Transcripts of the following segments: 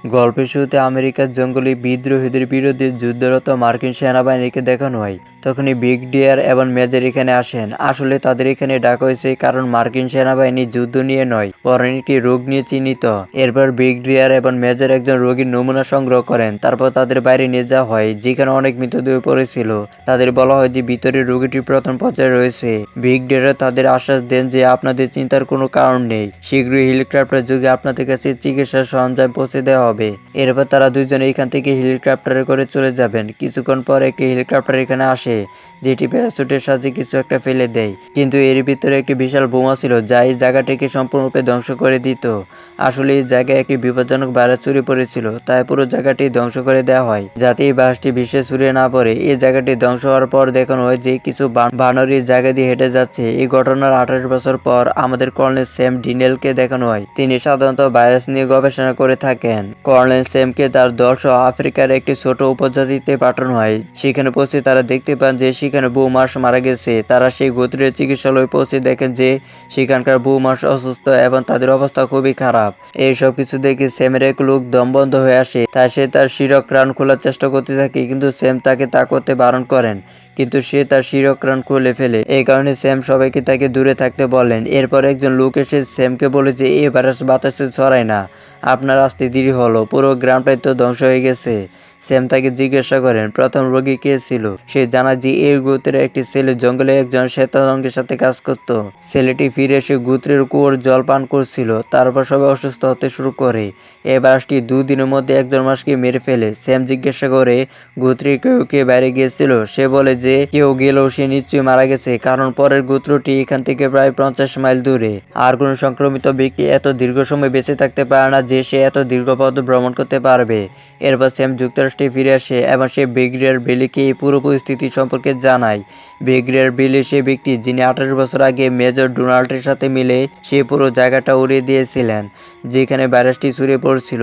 গল্পের শুরুতে আমেরিকার জঙ্গলে বিদ্রোহীদের বিরুদ্ধে যুদ্ধরত মার্কিন সেনাবাহিনীকে দেখানো হয়। তখনই বিগ ডিয়ার এবং মেজর এখানে আসেন। আসলে তাদের এখানে ডাকা হয়েছে কারণ মার্কিন সেনাবাহিনী যুদ্ধ নিয়ে নয়, বরং একটি রোগ নিয়ে চিহ্নিত। এরপর বিগ ডিয়ার এবং মেজর একজন রোগীর নমুনা সংগ্রহ করেন। তারপর তাদের বাইরে নিয়ে যাওয়া হয়, যেখানে অনেক মৃতদেহ পড়েছিল। তাদের বলা হয় যে ভিতরে রোগীটি প্রথম পর্যায়ে রয়েছে। বিগ ডিয়ার তাদের আশ্বাস দেন যে আপনাদের চিন্তার কোনো কারণ নেই, শীঘ্রই হেলিকপ্টার যোগে আপনাদের কাছে চিকিৎসার সরঞ্জাম পৌঁছে দেওয়া হবে। এরপর তারা দুজনে এখান থেকে হেলিকপ্টারে করে চলে যাবেন। কিছুক্ষণ পর একটি হেলিকপ্টার এখানে আসে, যেটি প্যারাসুটের সাহায্যে কিছু একটা ফেলে দেয়। কিন্তু এর ভিতরে একটি বিশাল বোমা ছিল, যা এই জায়গাটিকে সম্পূর্ণরূপে ধ্বংস করে দিত। আসলে এই জায়গায় একটি বিপজ্জনক ভাইরাস ছড়িয়ে পড়েছিল, তাই পুরো জায়গাটি ধ্বংস করে দেওয়া হয়, যাতে এই ভাইরাসটি বিশ্বে ছড়িয়ে না পড়ে। এই জায়গাটি ধ্বংস হওয়ার পর দেখানো হয় যে কিছু বানর এই জায়গা দিয়ে হেঁটে যাচ্ছে। এই ঘটনার 28 বছর পর আমাদের কর্নেল স্যাম ডিনেলকে দেখানো হয়। তিনি সাধারণত ভাইরাস নিয়ে গবেষণা করে থাকেন। কর্নেল স্যামকে তার দলসহ আফ্রিকার একটি ছোট উপজাতিতে পাঠানো হয়। সেখানে পৌঁছে তারা দেখতে পান যে সেখানে বহু মানুষ মারা গেছে। তারা সেই গোত্রের চিকিৎসালয়ে পৌঁছে দেখেন যে সেখানকার বহু মানুষ অসুস্থ এবং তাদের অবস্থা খুবই খারাপ। এইসব কিছু দেখে স্যামের এক লোক দমবন্ধ হয়ে আসে, তাই সে তার শিরক্রাণ খোলার চেষ্টা করতে থাকে, কিন্তু স্যাম তাকে তা করতে বারণ করেন। কিন্তু সে তার শিরক্রাণ খুলে ফেলে। এই কারণে স্যাম সবাইকে তাকে দূরে থাকতে বলেন। এরপর একজন লোক এসে স্যামকে বলে যে এই ভাইরাস বাতাসে ছড়ায় না, আপনার আসতে দেরি হলো, পুরো গ্রামটাই তো ধ্বংস হয়ে গেছে। স্যাম তাকে জিজ্ঞাসা করেন প্রথম রোগী কে ছিল। সে জানায় যে এই গোত্রের একটি ছেলে জঙ্গলে একজন শ্বেতাঙ্গের সাথে কাজ করত। ছেলেটি ফিরে এসে গোত্রের কুয়োর জল পান করছিল। তারপর সবাই অসুস্থ হতে শুরু করে। এই ভাইরাসটি 2 দিনের মধ্যে একজন মানুষকে মেরে ফেলে। স্যাম জিজ্ঞাসা করে গোত্রের কেউ কে বাইরে গিয়েছিল। সে বলে যে কেউ গেলেও সে নিশ্চয়ই মারা গেছে, কারণ পরের গোত্রটি এখান থেকে প্রায় 50 মাইল দূরে। আর কোন সংক্রমিত ব্যক্তি এত দীর্ঘ সময় বেঁচে থাকতে পারে না যে সে এত দীর্ঘ পথ ভ্রমণ করতে পারবে। এরপর স্যাম যুক্তরাষ্ট্রে ফিরে আসে এবং সে ব্রিগেডিয়ার বেলিকে এই পুরো পরিস্থিতি সম্পর্কে জানায়। ব্রিগেডিয়ার বেলি সে ব্যক্তি যিনি 28 বছর আগে মেজর ডোনাল্ডের সাথে মিলে সে পুরো জায়গাটা উড়িয়ে দিয়েছিলেন, যেখানে ভাইরাসটি ছড়িয়ে পড়ছিল।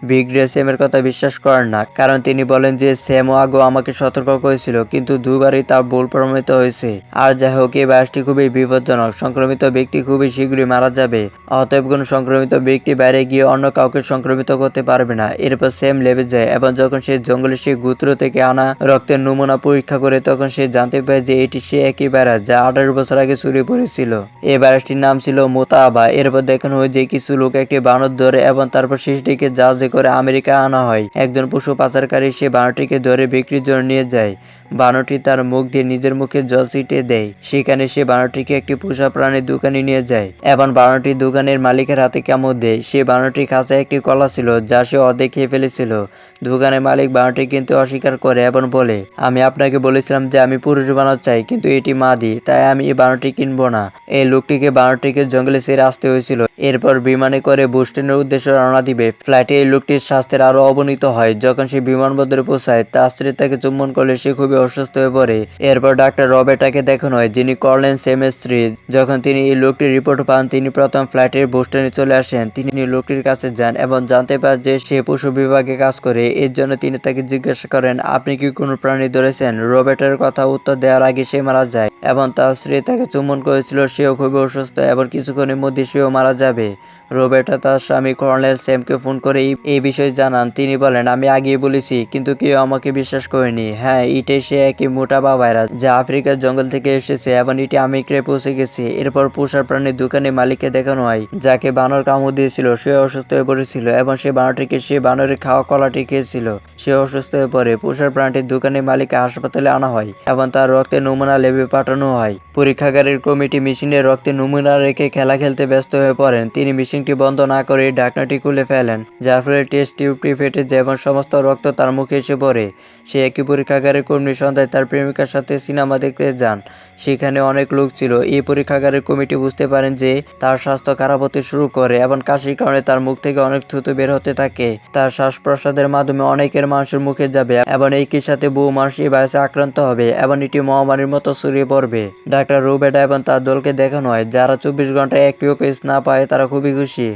ব্রিগেডিয়ার স্যামের কথা বিশ্বাস করেন না, কারণ তিনি বলেন যে স্যামও আগেও আমাকে সতর্ক করেছিল, কিন্তু দুবারই তা ভুল প্রমাণিত হয়েছে। আর যাই হোক, এই ভাইরাসটি খুবই বিপজ্জনক। সংক্রমিত ব্যক্তি খুবই শীঘ্রই মারা যাবে। অতএব কোন সংক্রমিত ব্যক্তি বাইরে গিয়ে অন্য কাউকে সংক্রমিত করতে পারবে না। এরপর স্যাম লেবে যায় এবং যখন সে জঙ্গলে সে গোত্র থেকে আনা রক্তের নমুনা পরীক্ষা করে, তখন সে জানতে পারে যে এটি সে একই ভাইরাস যা 28 বছর আগে ছড়িয়ে পড়েছিল। এই ভাইরাসটির নাম ছিল মোতাবা। এরপর দেখানো হয় যে কিছু লোক একটি বানর ধরে এবং তারপর শিশুটিকে জাহাজে করে আমেরিকা আনা হয়। একজন পশু পাচারকারী সে বানরটিকে ধরে বিক্রির জন্য নিয়ে যায়। বানরটি তার মুখ দিয়ে নিজের মুখে জল ছিটিয়ে দেয়। সেখানে সে বানরটিকে একটি পোষা প্রাণীর দোকানে নিয়ে যায় এবং বানরটি দোকানের মালিকের হাতে কামড় দেয়। সে বানরটির কাছে একটি কলা ছিল যা সে অর্ধেক খেয়ে ফেলেছিল। দোকানের মালিক বানরটি কিন্তু অস্বীকার করে এবং বলে, আমি আপনাকে বলেছিলাম যে আমি পুরুষ বানর চাই, কিন্তু এটি মাদি, তাই আমি এই বানরটি কিনবো না। এই লোকটিকে বানরটিকে জঙ্গলে ছেড়ে আসতে হয়েছিল। এরপর বিমানে করে বোস্টনের উদ্দেশ্যে রওনা দিবে। ফ্লাইটে এই লোকটির স্বাস্থ্যের আরো অবনতি হয়। যখন সে বিমানবন্দরে পৌঁছায়, তার স্ত্রী তাকে চুম্বন করলে সে খুবই অসুস্থ হয়ে পড়ে। এরপর ডাক্তার রবেটাকে দেখানো হয়, যিনি কর্নেল স্যামের স্ত্রী। যখন তিনি এই লোকটির রিপোর্ট পান, তিনি প্রথম ফ্লাইটে বোস্টনে চলে আসেন। তিনি লোকটির কাছে যান এবং জানতে পারেন যে সে পশু বিভাগে কাজ করে। এর জন্য তিনি তাকে জিজ্ঞাসা করেন, আপনি কি কোনো প্রাণী ধরেছেন? রবেটার কথা উত্তর দেওয়ার আগে সে মারা যায় এবং তার স্ত্রী তাকে চুম্বন করেছিল। সেও খুবই অসুস্থ এবং কিছুক্ষণের মধ্যে সেও মারা যাবে। রবেটা তার স্বামী কর্নেল স্যামকে ফোন করে এই বিষয়ে জানান। তিনি বলেন, আমি আগেই বলেছি, কিন্তু কেউ আমাকে বিশ্বাস করেনি। হ্যাঁ, এটাই সে একই মোটাবা ভাইরাস যা আফ্রিকার জঙ্গল থেকে এসেছে এবং এটি আমেরিকায় পৌঁছে গেছে। এরপর পোষা প্রাণীর দোকানে মালিককে দেখানো হয়, যাকে বানর কামড় দিয়েছিল। সে অসুস্থ হয়ে পড়েছিল এবং সে বানরটিকে সে বানরের খাওয়া কলাটি খেয়েছিল। সে অসুস্থ হয়ে পড়ে। পোষার প্রাণীটির দোকানে মালিককে হাসপাতালে আনা হয় এবং তার রক্তের নমুনা লেবে পাঠানো হয়। পরীক্ষাগারের কমিটি মেশিনে রক্তের নমুনা রেখে খেলা খেলতে ব্যস্ত হয়ে পড়েন। তিনি মেশিনটি বন্ধ না করে ঢাকনাটি খুলে ফেলেন, যার ফলে টেস্ট টিউবটি ফেটে যায় এবং সমস্ত রক্ত তার মুখে এসে পড়ে। সে একই পরীক্ষাগারের কর্মী সন্ধ্যায় তার প্রেমিকার সাথে সিনেমা দেখতে যান। সেখানে অনেক লোক ছিল। এই পরীক্ষাগারের কমিটি বুঝতে পারেন যে তার স্বাস্থ্য খারাপ হতে শুরু করে এবং কাশির কারণে তার মুখ থেকে অনেক থুতু বের হতে থাকে। তার শ্বাস প্রশ্বাসের মাধ্যমে অনেকের মানুষের মুখে যাবে এবং একই সাথে বহু মানুষ এই ভাইরাসে আক্রান্ত হবে এবং এটি মহামারীর মতো ছড়িয়ে পড়বে। ডাক্তার রুবেটা এবং তার দলকে দেখানো হয়, যারা 24 ঘন্টায় একটিও কেস না পায় তারা খুবই খুশি,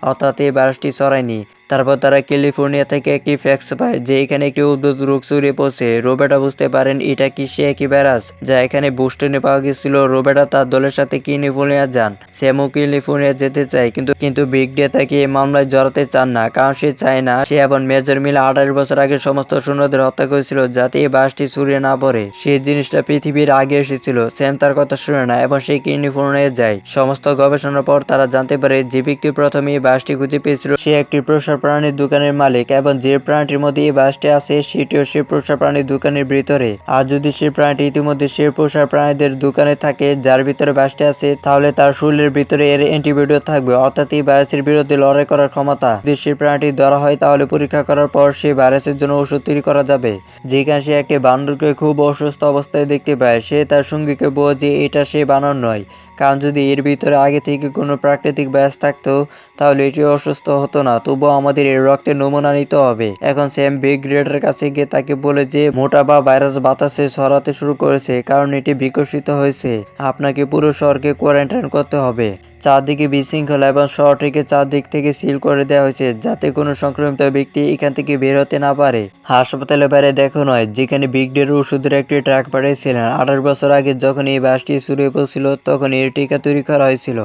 অর্থাৎ এই ভাইরাসটি ছড়ায়নি। তারপর তারা ক্যালিফোর্নিয়া থেকে একটি ফ্যাক্স পায় যে এখানে একটি উদ্ভুত রোগ ছড়িয়ে পড়ছে। রোবেটা বুঝতে পারেন এটা কি সে একই ভাইরাস যা এখানে বোস্টনে পাওয়া গেছিল। রোবেটা তার দলের সাথে ক্যালিফোর্নিয়া যান। স্যামও ক্যালিফোর্নিয়া যেতে চায় কিন্তু বিগ ডে তাকে এই মামলায় জড়াতে চান না, কারণ সে চায় না সে এবং মেজর মিলে 28 বছর আগে সমস্ত সৈন্যদের হত্যা করেছিল যাতে এই বাসটি ছড়িয়ে না পড়ে। সেই জিনিসটা পৃথিবীর আগে এসেছিল। স্যাম তার কথা শুনে না এবং সে ক্যালিফোর্নিয়া যায়। সমস্ত গবেষণার পর তারা জানতে পারে যে ব্যক্তি প্রথমে এই বাসটি খুঁজে পেয়েছিল সে একটি পোষা প্রাণীর দোকানের মালিক এবং যে প্রাণীটির মধ্যে এই বাসটি আছে সেটিও সে পোষা প্রাণীর দোকানের ভিতরে। আর যদি সে প্রাণীটি ইতিমধ্যে সে পোষা প্রাণীদের দোকানে থাকে যার ভিতরে বাসটি আছে, তাহলে তার শরীরের ভিতরে এর অ্যান্টিবডি থাকবে, অর্থাৎ এই ভাইরাসের বিরুদ্ধে লড়াই করার ক্ষমতা। যদি সে প্রাণীটি ধরা হয় তাহলে পরীক্ষা করার পর সেই ভাইরাসের জন্য ওষুধ তৈরি করা যাবে। যেখানে সে একটি বানরকে খুব অসুস্থ অবস্থায় দেখতে পায়, সে তার সঙ্গীকে বলে যে এটা সে বানর নয়, কারণ যদি এর ভিতরে আগে থেকে কোনো প্রাকৃতিক ভাইরাস থাকতো তাহলে এটি অসুস্থ হতো না। তবুও আমাদের এর রক্তের নমুনা নিতে হবে। এখন স্যাম বিগ রেডের কাছে গিয়ে তাকে বলে যে মোটা বা ভাইরাস বাতাসে ছড়াতে শুরু করেছে, কারণ এটি বিকশিত হয়েছে। আপনাকে পুরো শহরকে কোয়ারেন্টাইন করতে হবে। চারদিকে বিশৃঙ্খলা এবং শহরটিকে চারদিক থেকে সিল করে দেওয়া হয়েছে যাতে কোনো সংক্রমিত ব্যক্তি এখান থেকে বের হতে না পারে। হাসপাতালে বাইরে দেখানো হয় যেখানে বিগ ডের ওষুধের একটি ট্রাক পাঠিয়েছিলেন। 28 বছর আগে যখন এই বাসটি ছড়িয়ে পড়ছিল তখন এর টিকা তৈরি করা হয়েছিল।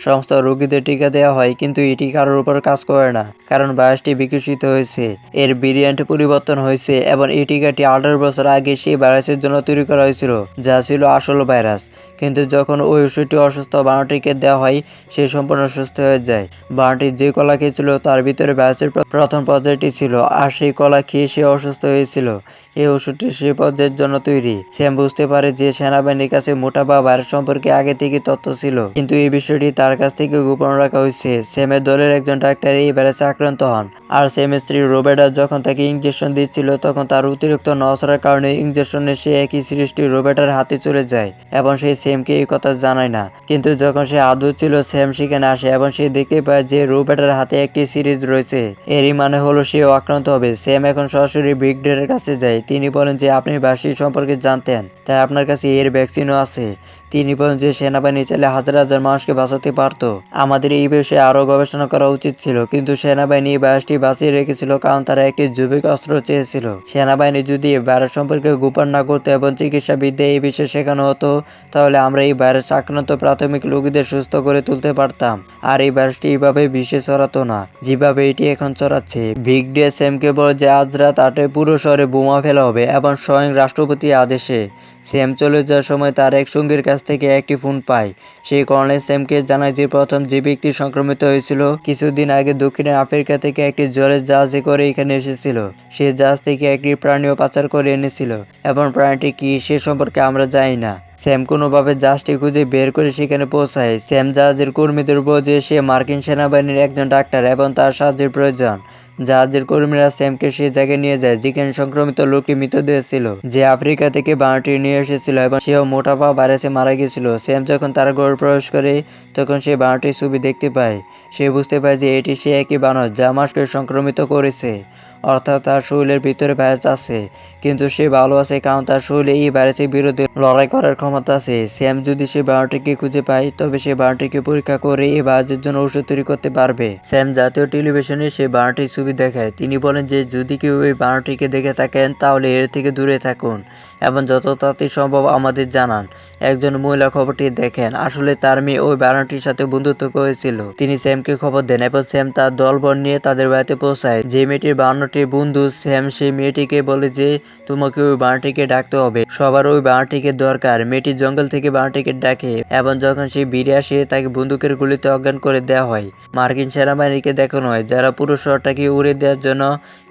সমস্ত রোগীদের টিকা দেওয়া হয় কিন্তু এটি কারোর উপর কাজ করে না, কারণ ভাইরাসটি বিকশিত হয়েছে, এর ভেরিয়েন্ট পরিবর্তন হয়েছে এবং এই টিকাটি 28 বছর আগে সেই ভাইরাসের জন্য তৈরি করা হয়েছিল যা ছিল আসল ভাইরাস। কিন্তু যখন ওই ওষুধটি অসুস্থ বানরটিকে দেওয়া হয় সে সম্পূর্ণ সুস্থ হয়ে যায়। বানরটি যে কলা খেয়েছিল তার ভিতরে ভাইরাসের প্রথম পর্যায়টি ছিল, আর সেই কলা খেয়ে সে অসুস্থ হয়েছিল। এই ওষুধটি সেই পর্যায়ের জন্য তৈরি। স্যাম বুঝতে পারে যে সেনাবাহিনীর কাছে মোটা বা ভাইরাস সম্পর্কে আগে থেকে তথ্য ছিল, কিন্তু এই বিষয়টি তার কাছ থেকে গোপন রাখা হয়েছে। স্যামের দলের একজন ডাক্তার এই ভাইরাসে আক্রান্ত হন, আর স্যামের স্ত্রী রোবেটা যখন তাকে ইনজেকশন দিচ্ছিল তখন তার অতিরিক্ত নড়াচড়ার কারণে ইনজেকশনে সে একই সিরিজটি রোবেটার হাতে চলে যায় এবং সে স্যামকে এই কথা জানায় না। কিন্তু যখন সে আদৌ ছিল স্যাম সেখানে আসে এবং সে দেখতে পায় যে রোবেটার হাতে একটি সিরিজ রয়েছে। এরই মানে হলো সেও আক্রান্ত হবে। স্যাম এখন সরাসরি বিগ ডের কাছে যায়। তিনি বলেন যে আপনি ভাইরাসটি সম্পর্কে জানতেন, তাই আপনার কাছে এর ভ্যাকসিনও আছে। তিনি বলেন যে সেনাবাহিনী চাইলে হাজার হাজার মানুষকে বাঁচাতে পারত। আমাদের এই বিষয়ে আরও গবেষণা করা উচিত ছিল, কিন্তু সেনাবাহিনী এই ভাইরাসটি বাঁচিয়ে রেখেছিল কারণ তারা একটি জৈবিক অস্ত্র চেয়েছিল। সেনাবাহিনী যদি এই ভাইরাস সম্পর্কে গোপন না করতো এবং চিকিৎসাবিদ্যা এই বিষয়ে শেখানো হতো তাহলে আমরা এই ভাইরাস আক্রান্ত প্রাথমিক রোগীদের সুস্থ করে তুলতে পারতাম, আর এই ভাইরাসটি এইভাবে বিশ্বে ছড়াতো না যেভাবে এটি এখন ছড়াচ্ছে। বিগ ডে স্যামকে বলে যে আজ রাত 8টায় পুরো শহরে বোমা ফেলা হবে এবং স্বয়ং রাষ্ট্রপতি আদেশে। স্যাম চলে যাওয়ার সময় তার এক সঙ্গীর কাছ থেকে একটি ফোন পায়। সেই কর্নেল স্যামকে জানায় যে প্রথম যে ব্যক্তি সংক্রমিত হয়েছিল কিছুদিন আগে দক্ষিণ আফ্রিকা থেকে একটি জলের জাহাজে করে এখানে এসেছিল। সে জাহাজ থেকে একটি প্রাণীও পাচার করে এনেছিল এবং প্রাণীটি কি সে সম্পর্কে আমরা জানি না। স্যাম কোনোভাবে জাহাজটি খুঁজে বের করে সেখানে পৌঁছায়। স্যাম জাহাজের কর্মীদের বোঝে সে মার্কিন সেনাবাহিনীর একজন ডাক্তার এবং তার সাহায্যের প্রয়োজন। জাহাজের কর্মীরা স্যামকে সে জায়গায় নিয়ে যায় যেখানে সংক্রমিত লোকটি মৃতদেহ ছিল, যে আফ্রিকা থেকে বানরটি নিয়ে এসেছিল এবং সেও মোটা পা ভাইরাসে মারা গিয়েছিল। স্যাম যখন তার ঘরে প্রবেশ করে তখন সে বানরটির ছবি দেখতে পায়। সে বুঝতে পায় যে এটি সে একই বানর যা মানুষকে সংক্রমিত করেছে, অর্থাৎ তার শরীরের ভিতরে ভাইরাস আছে, কিন্তু সে ভালো আছে কারণ তার শরীরে এই ভাইরাসের বিরুদ্ধে লড়াই করার ক্ষমতা আছে। স্যাম যদি সে বানরটিকে খুঁজে পায় তবে সে বানরটিকে পরীক্ষা করে এই ভাইরাসের জন্য ওষুধ তৈরি করতে পারবে। স্যাম জাতীয় টেলিভিশনে সে বানরটির ছবি দেখায়। তিনি বলেন যে যদি কেউ এই বানরটিকে দেখে থাকেন তাহলে এর থেকে দূরে থাকুন এবং যত তাড়াতাড়ি সম্ভব আমাদের জানান। একজন মহিলা খবরটি দেখেন। আসলে তার মেয়ে ওই বানরটির সাথে বন্ধুত্ব করেছিল। তিনি স্যামকে খবর দেন এবং স্যাম তার দলবল নিয়ে তাদের বাড়িতে পৌঁছায়। যে মেয়েটির বানরটির বন্ধু স্যাম সেই মেয়েটিকে বলে যে তোমাকে ওই বানরটিকে ডাকতে হবে, সবার ওই বানরটিকে দরকার। মেয়েটি জঙ্গল থেকে বানরটিকে ডাকে এবং যখন সে বেরিয়ে আসে তাকে বন্দুকের গুলিতে অজ্ঞান করে দেওয়া হয়। মার্কিন সেনাবাহিনীকে দেখানো হয় যারা পুরো শহরটাকে উড়িয়ে দেওয়ার জন্য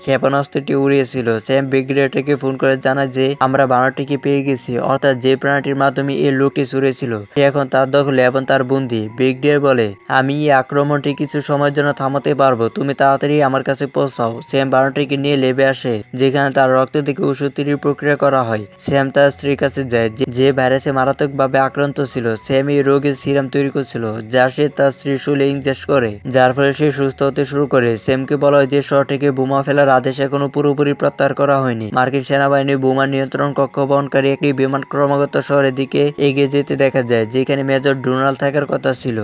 ক্ষেপণাস্ত্রটি উড়িয়েছিল। স্যাম ব্রিগেডিয়ারকে ফোন করে জানায় যে আমরা বানরটিকে পেয়ে গেছি, অর্থাৎ যে প্রাণীটির মাধ্যমে এই লোকটি ছুড়েছিল সে এখন তার দখলে এবং তার বন্দী। ব্রিগেডিয়ার বলে আমি এই আক্রমণটি কিছু সময়ের জন্য থামাতে পারবো, তুমি তাড়াতাড়ি আমার কাছে পৌঁছাও। স্যাম বানরটিকে নিয়ে লেবে আসে যেখানে তার রক্ত থেকে ওষুধ তৈরির প্রক্রিয়া করা হয়। স্যাম তার স্ত্রীর কাছে যায় যে ভাইরাসে মারাত্মকভাবে আক্রান্ত ছিল। স্যাম এই রোগের সিরাম তৈরি করছিল যা সে তার স্ত্রীর শরীরে ইনজেক্ট করে, যার ফলে সে সুস্থ হতে শুরু করে। স্যামকে বলা হয় যে শহরটিকে বোমা ফেলার আদেশ এখনো পুরোপুরি প্রত্যাহার করা হয়নি। মার্কিন সেনাবাহিনী বোমা নিয়ন্ত্রণ কক্ষ বহনকারী একটি বিমান ক্রমাগত শহরের দিকে এগিয়ে যেতে দেখা যায় যেখানে মেজর ডোনাল্ড থাকার কথা ছিল।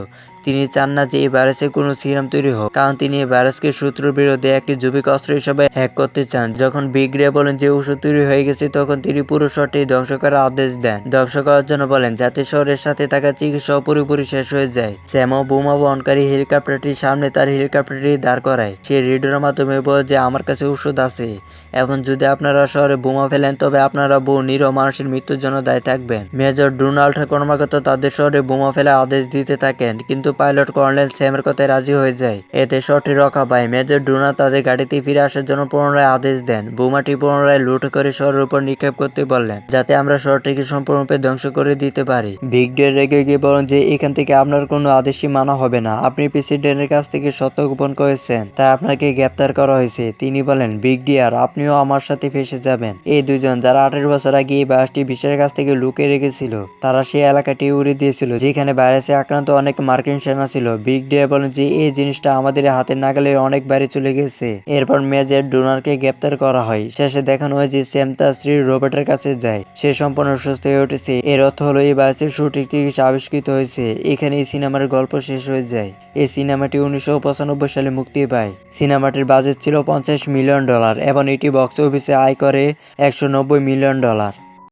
তিনি চান না যে এই ভাইরাসে কোনো সিরাম তৈরি হোক, কারণ তিনি এই ভাইরাসকে শত্রুর বিরুদ্ধে একটি জৈবিক অস্ত্র হিসেবে হ্যাক করতে চান। যখন বিগ রে বলেন যে ওষুধ তৈরি হয়ে গেছে, তখন তিনি পুরো শহরটি ধ্বংস করার আদেশ দেন। ধ্বংস করার জন্য বলেন যাতে শহরের সাথে থাকা চিকিৎসাও পুরোপুরি শেষ হয়ে যায়। স্যামও বোমা বহনকারী হেলিকপ্টারটির সামনে তার হেলিকপ্টারটি দাঁড় করায়। সে রেডিওর মাধ্যমে বলে যে আমার কাছে ওষুধ আছে, এবং যদি আপনারা শহরে বোমা ফেলেন তবে আপনারা বহু নিরীহ মানুষের মৃত্যুর জন্য দায়ী থাকবেন। মেজর ডোনাল্ড ক্রমাগত তাদের শহরে বোমা ফেলার আদেশ দিতে থাকেন, কিন্তু পাইলট কর্নেল স্যামের কথায় রাজি হয়ে যায়। এতে শহরটি রক্ষা পায়। মেজর ডোনাল্ড তাদের গাড়িতে ফিরে আসার জন্য পুনরায় আদেশ দেন। বোমাটি পুনরায় লুট করে শহরের উপর নিক্ষেপ করতে বললেন, যাতে আমরা শহরটিকে সম্পূর্ণরূপে ধ্বংস করে দিতে পারি। বিগ ডে রেগে গিয়ে বলেন যে এখান থেকে আপনার কোনো আদেশই মানা হবে না। আপনি প্রেসিডেন্টের কাছ থেকে সত্য গোপন করেছেন, তাই আপনাকে গ্রেপ্তার করা হয়েছে। তিনি বলেন, বিগ ডিয়ার, আপনিও আমার সাথে ফেসে যাবেন। এই দুজন, যারা 18 বছর আগে এই ভাইরাসটি বিশ্বের কাছ থেকে লুকিয়ে রেখেছিল, তারা সেই এলাকাটি উড়ে দিয়েছিল যেখানে ভাইরাসে আক্রান্ত অনেক মার্কিন সেনা ছিল। বিগ ডিয়ার বলেন যে এই জিনিসটা আমাদের হাতের নাগালের অনেক বাইরে চলে গেছে। এরপর মেজর ডোনাল্ডকে গ্রেপ্তার করা হয়। শেষে দেখানো হয় যে স্যাম তার স্ত্রী রবার্টের কাছে যায়। সে সম্পূর্ণ সুস্থ হয়ে উঠেছে। এর অর্থ হলো এই ভাইরাসের সঠিক চিকিৎসা আবিষ্কৃত হয়েছে। এখানে এই সিনেমার গল্প শেষ হয়ে যায়। এই সিনেমাটি 1995 সালে মুক্তি পায়। সিনেমাটির বাজেট ছিল $50 মিলিয়ন এবং এটি বক্স অফিসে আয় করে $190 মিলিয়ন।